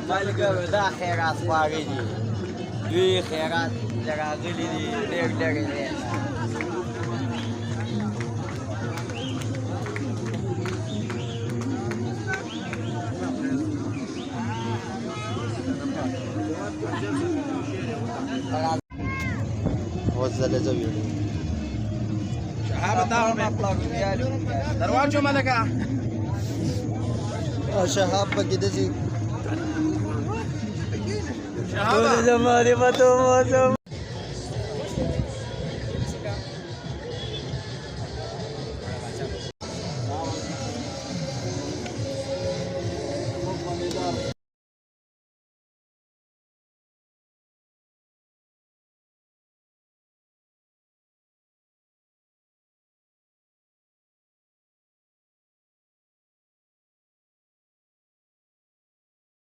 ملګرو دا خیرات غواړي دي دوی خیرات راغلي دي ډېر لرې دی وزله زویل شهاب دروازه ملکه شهاب پکې دځي شهاب زما دې مته